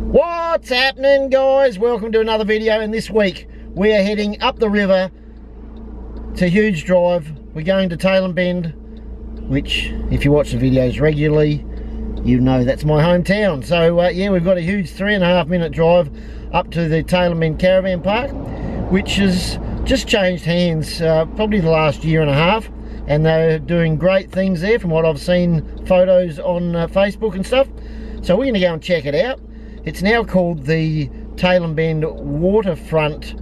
What's happening, guys? Welcome to another video, and this week we are heading up the river to Huge Drive. We're going to Tailem Bend, which if you watch the videos regularly you know that's my hometown. So yeah, we've got a huge 3.5 minute drive up to the Tailem Bend Caravan Park, which has just changed hands probably the last 1.5 years, and they're doing great things there from what I've seen photos on Facebook and stuff. So we're going to go and check it out. It's now called the Tailem Bend Waterfront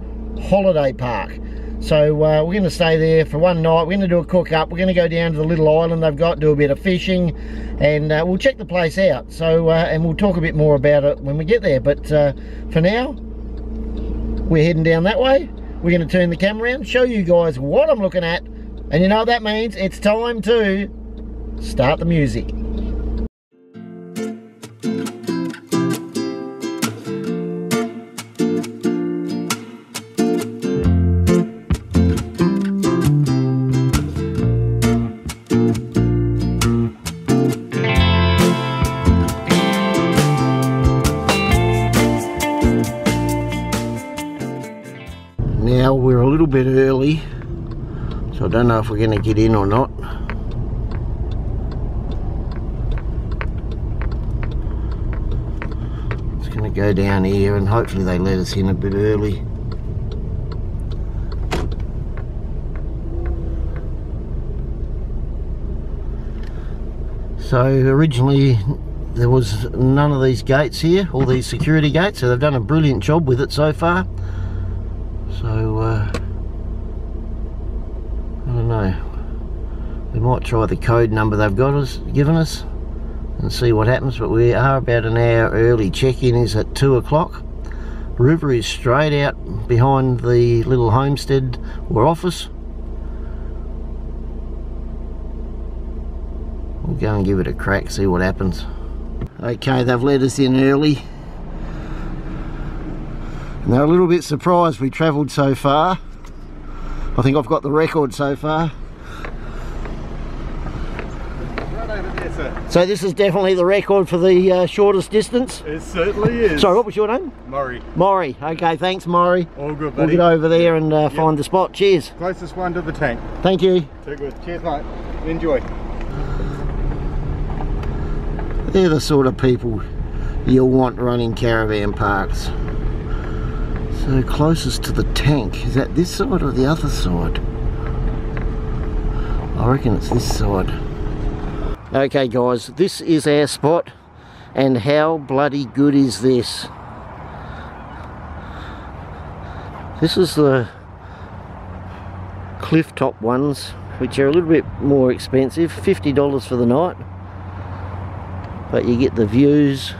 Holiday Park. So we're going to stay there for one night. We're going to do a cook up. We're going to go down to the little island they've got, do a bit of fishing, and we'll check the place out. So and we'll talk a bit more about it when we get there. But for now, we're heading down that way. We're going to turn the camera around, show you guys what I'm looking at, and you know what that means. It's time to start the music. Now we're a little bit early, so I don't know if we're going to get in or not. It's going to go down here and hopefully they let us in a bit early. So originally there was none of these gates here, all these security gates, so they've done a brilliant job with it so far. So, I don't know, we might try the code number they've given us and see what happens, but we are about an hour early. Check-in is at 2 o'clock. River is straight out behind the little homestead or office. We'll go and give it a crack, see what happens. Okay, they've let us in early. And they're a little bit surprised we travelled so far. I think I've got the record so far. Right over there, sir. So this is definitely the record for the shortest distance? It certainly is. Sorry, what was your name? Murray. Maury. Okay, thanks Maury. All good, buddy. We'll get over there and find the spot. Cheers. Closest one to the tank. Thank you. Too good. Cheers, mate. Enjoy. They're the sort of people you'll want running caravan parks. So closest to the tank, is that this side or the other side? I reckon it's this side. Okay guys, this is our spot, and how bloody good is this? This is the cliff top ones, which are a little bit more expensive, $50 for the night, but you get the views.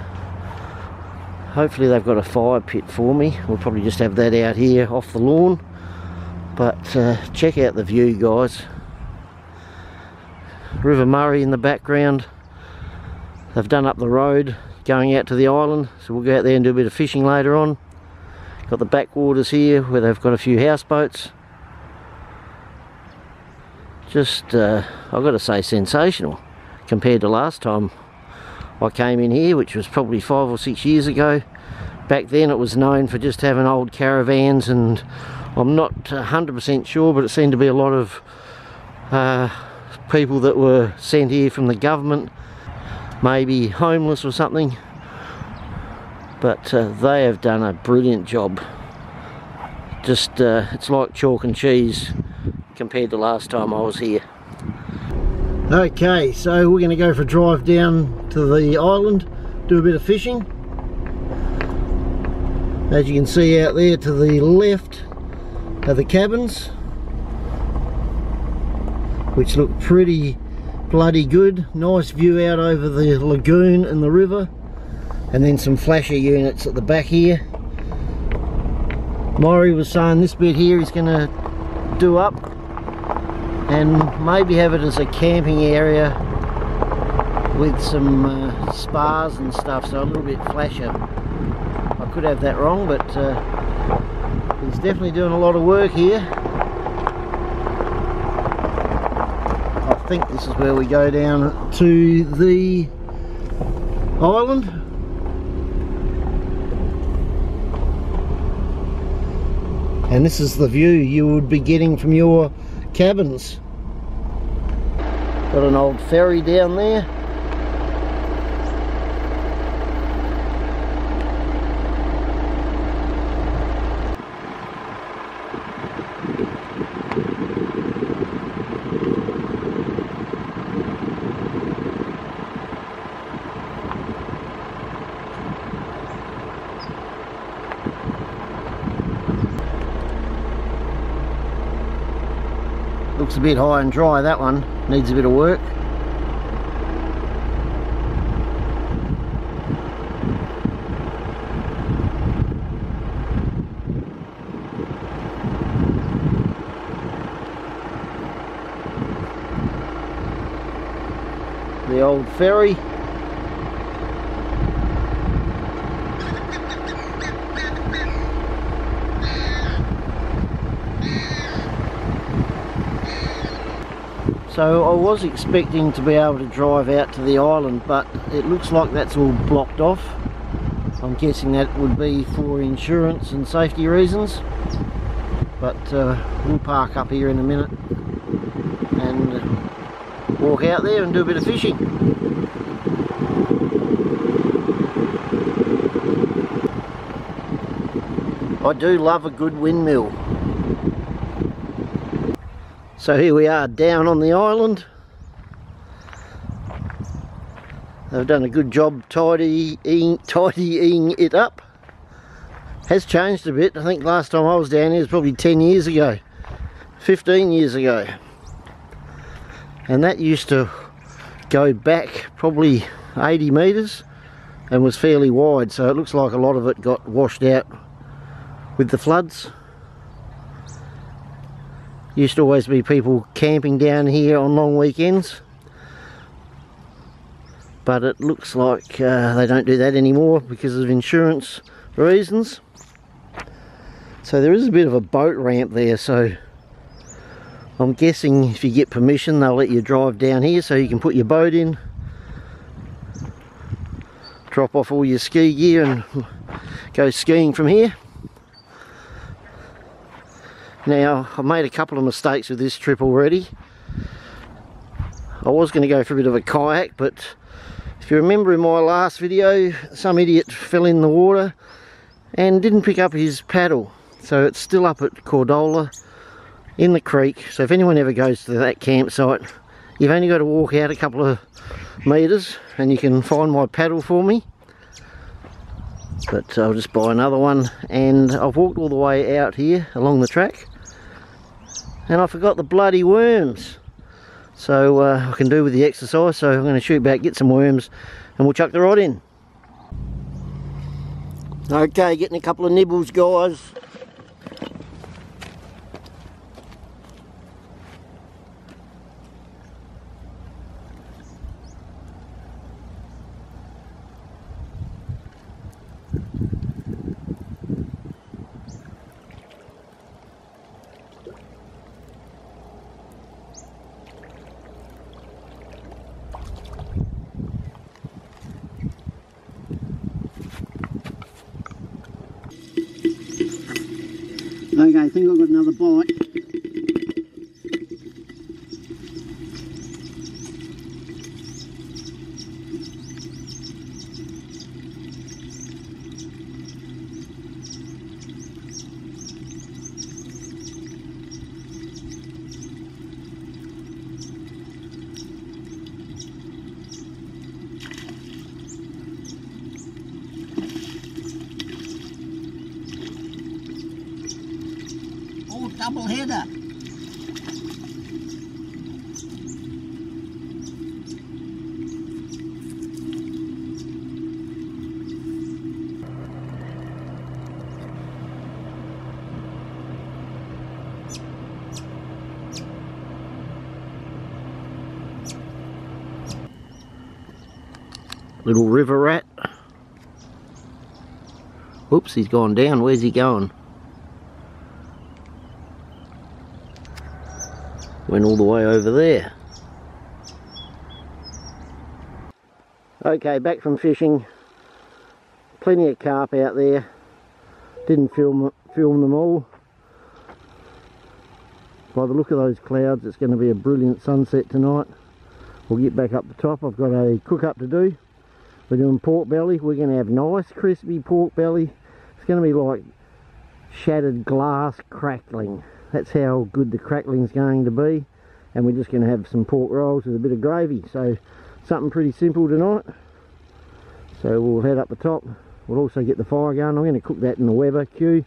Hopefully they've got a fire pit for me. We'll probably just have that out here off the lawn. But check out the view, guys. River Murray in the background. They've done up the road going out to the island, so we'll go out there and do a bit of fishing later on. Got the backwaters here where they've got a few houseboats. Just, I've got to say, sensational compared to last time I came in here, which was probably 5 or 6 years ago. Back then it was known for just having old caravans, and I'm not 100% sure, but it seemed to be a lot of people that were sent here from the government, maybe homeless or something. But they have done a brilliant job. Just it's like chalk and cheese compared to last time I was here. Okay, so we're going to go for a drive down to the island, do a bit of fishing. As you can see out there to the left are the cabins, which look pretty bloody good. Nice view out over the lagoon and the river, and then some flasher units at the back here. Maury was saying this bit here he's going to do up and maybe have it as a camping area with some spas and stuff, so a little bit flasher. I could have that wrong, but he's definitely doing a lot of work here. I think this is where we go down to the island. And this is the view you would be getting from your cabins. Got an old ferry down there. Looks a bit high and dry, that one. Needs a bit of work. The old ferry. So I was expecting to be able to drive out to the island, but it looks like that's all blocked off. I'm guessing that would be for insurance and safety reasons. But we'll park up here in a minute and walk out there and do a bit of fishing. I do love a good windmill. So here we are down on the island. They've done a good job tidying it up. Has changed a bit. I think last time I was down here was probably 10 years ago, 15 years ago. And that used to go back probably 80 metres and was fairly wide, so it looks like a lot of it got washed out with the floods. Used to always be people camping down here on long weekends, but it looks like they don't do that anymore because of insurance reasons. So there is a bit of a boat ramp there, so I'm guessing if you get permission they'll let you drive down here so you can put your boat in, drop off all your ski gear and go skiing from here. Now, I've made a couple of mistakes with this trip already. I was going to go for a bit of a kayak, but if you remember in my last video, some idiot fell in the water and didn't pick up his paddle. So it's still up at Cordola in the creek. So if anyone ever goes to that campsite, you've only got to walk out a couple of metres and you can find my paddle for me. But I'll just buy another one, and I've walked all the way out here along the track. And I forgot the bloody worms, so I can do with the exercise, so I'm going to shoot back, get some worms, and we'll chuck the rod in. Okay, getting a couple of nibbles, guys. Okay, I think I've got another bite. Double header. Little river rat. Oops, he's gone down. Where's he going? Went all the way over there. Okay, back from fishing. Plenty of carp out there. Didn't film them all. by the look of those clouds, it's going to be a brilliant sunset tonight. We'll get back up the top. I've got a cook up to do. We're doing pork belly. We're going to have nice crispy pork belly. It's going to be like shattered glass crackling. That's how good the crackling's going to be. And we're just going to have some pork rolls with a bit of gravy. So something pretty simple tonight. So we'll head up the top. We'll also get the fire going. I'm going to cook that in the Weber queue,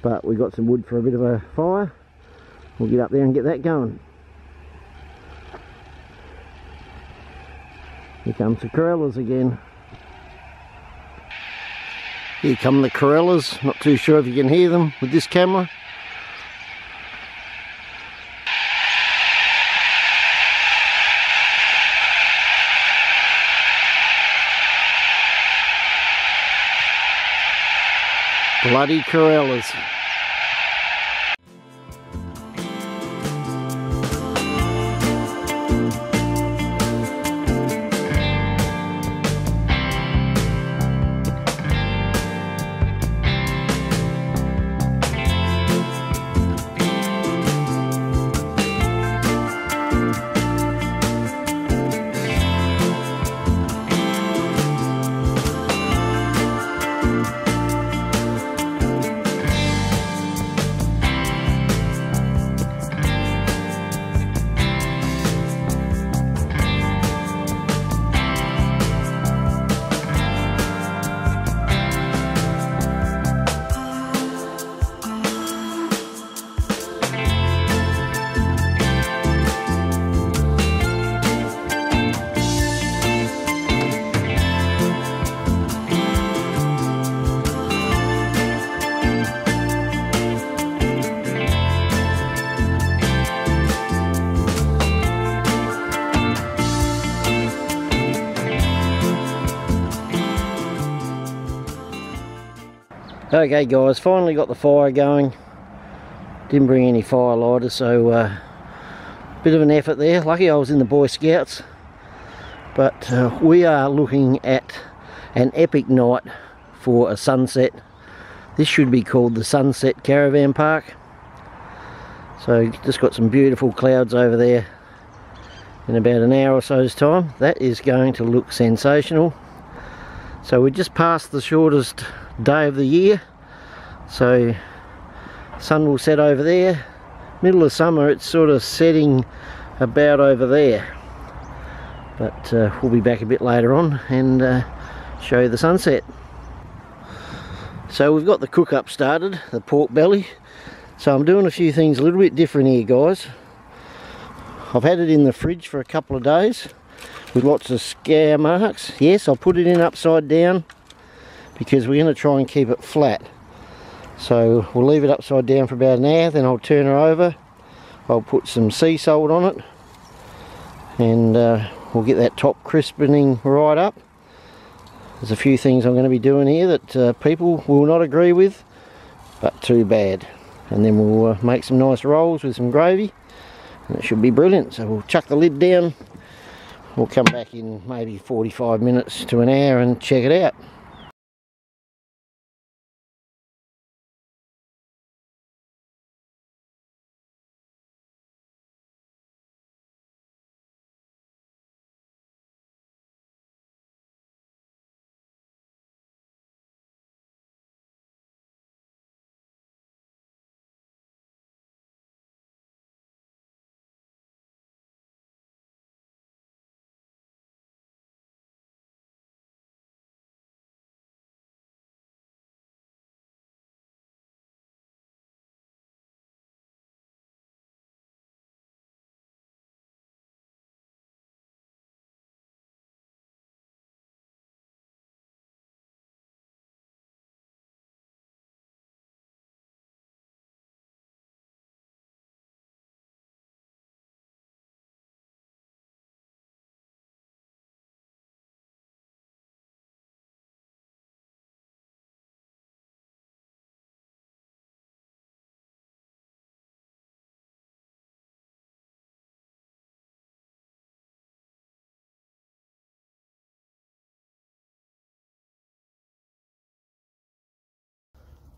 but we've got some wood for a bit of a fire. We'll get up there and get that going. Here comes the Corellas again. Here come the Corellas. Not too sure if you can hear them with this camera. Bloody Corellas. Okay guys, finally got the fire going. Didn't bring any fire lighters, so bit of an effort there. Lucky I was in the Boy Scouts. But we are looking at an epic night for a sunset. This should be called the Sunset Caravan Park. So just got some beautiful clouds over there. In about an hour or so's time, that is going to look sensational. So we're just past the shortest day of the year, so sun will set over there. Middle of summer, it's sort of setting about over there, but we'll be back a bit later on and show you the sunset. So we've got the cook up started, the pork belly. So I'm doing a few things a little bit different here guys. I've had it in the fridge for a couple of days with lots of scour marks. Yes, I'll put it in upside down because we're going to try and keep it flat. So we'll leave it upside down for about an hour, then I'll turn her over. I'll put some sea salt on it and we'll get that top crispening right up. There's a few things I'm going to be doing here that people will not agree with, but too bad. And then we'll make some nice rolls with some gravy and it should be brilliant. So we'll chuck the lid down. We'll come back in maybe 45 minutes to an hour and check it out.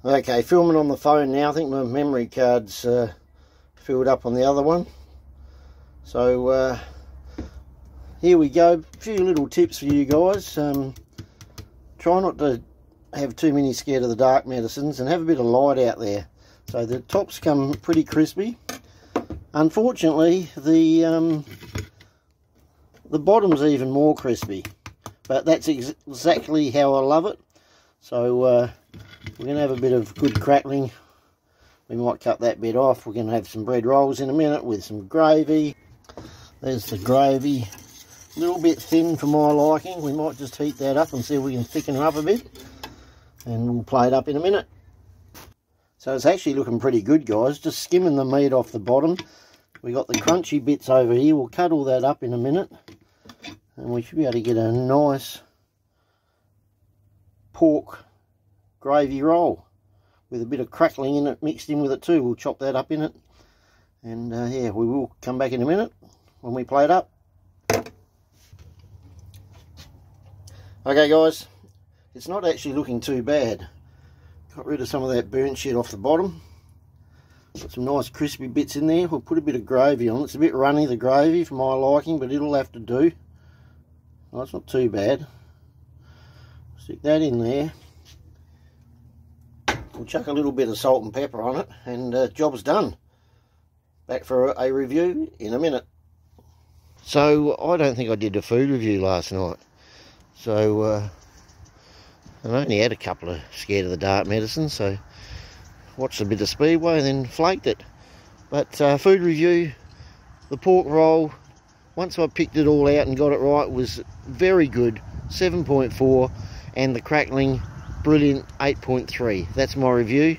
Okay, filming on the phone now. I think my memory card's filled up on the other one. So here we go. A few little tips for you guys. Try not to have too many scared of the dark medicines, and have a bit of light out there. So the tops come pretty crispy. Unfortunately, the bottom's even more crispy, but that's exactly how I love it. So we're going to have a bit of good crackling. We might cut that bit off. We're going to have some bread rolls in a minute with some gravy. There's the gravy. A little bit thin for my liking. We might just heat that up and see if we can thicken it up a bit. And we'll plate it up in a minute. So it's actually looking pretty good, guys. Just skimming the meat off the bottom. We got the crunchy bits over here. We'll cut all that up in a minute. And we should be able to get a nice pork gravy roll with a bit of crackling in it mixed in with it too. We'll chop that up in it, and yeah, we will come back in a minute when we plate up. Okay guys, it's not actually looking too bad. Got rid of some of that burnt shit off the bottom. Got some nice crispy bits in there. We'll put a bit of gravy on. It's a bit runny, the gravy, for my liking, but it'll have to do. Well, it's not too bad. Stick that in there. We'll chuck a little bit of salt and pepper on it, and job's done. Back for a review in a minute. So I don't think I did a food review last night. So I only had a couple of scared of the dark medicine, so watched a bit of Speedway and then flaked it. But food review, the pork roll, once I picked it all out and got it right, was very good, 7.4, and the crackling, brilliant, 8.3. That's my review.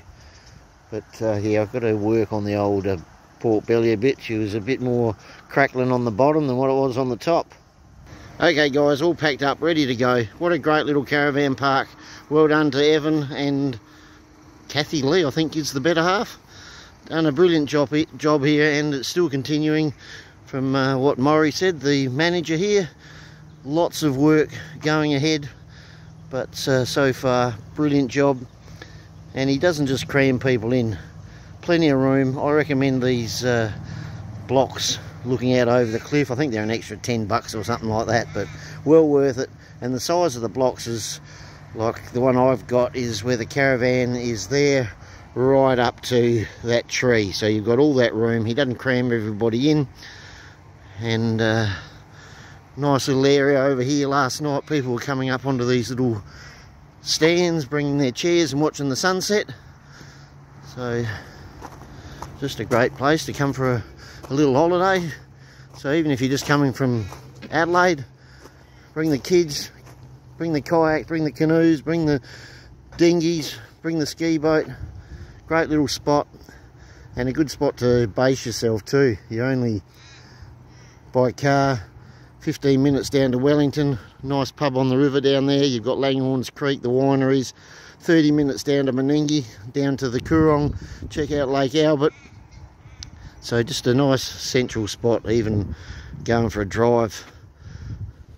But yeah, I've got to work on the old pork belly a bit. She was a bit more crackling on the bottom than what it was on the top. Okay guys, all packed up, ready to go. What a great little caravan park. Well done to Evan and Kathy Lee, I think is the better half. Done a brilliant job here, and it's still continuing from what Maury said, the manager here. Lots of work going ahead, but so far, brilliant job. And he doesn't just cram people in. Plenty of room. I recommend these blocks looking out over the cliff. I think they're an extra $10 or something like that, but well worth it. And the size of the blocks is like the one I've got, is where the caravan is there right up to that tree, so you've got all that room. He doesn't cram everybody in. And nice little area over here. Last night people were coming up onto these little stands, bringing their chairs and watching the sunset. So just a great place to come for a little holiday. So even if you're just coming from Adelaide, bring the kids, bring the kayak, bring the canoes, bring the dinghies, bring the ski boat. Great little spot, and a good spot to base yourself too. You're only by car 15 minutes down to Wellington. Nice pub on the river down there. You've got Langhorns Creek, the wineries. 30 minutes down to Meningie, down to the Coorong. Check out Lake Albert. So just a nice central spot, even going for a drive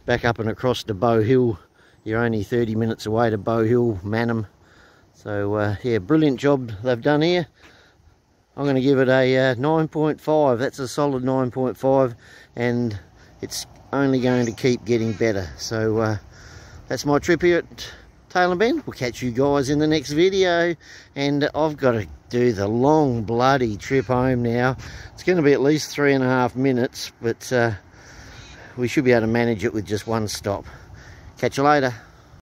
back up and across to Bow Hill. You're only 30 minutes away to Bow Hill, Mannum. So yeah, brilliant job they've done here. I'm going to give it a 9.5. That's a solid 9.5, and it's only going to keep getting better. So that's my trip here at Tailem Bend. We'll catch you guys in the next video, and I've got to do the long bloody trip home now. It's going to be at least 3.5 minutes, but we should be able to manage it with just one stop. Catch you later.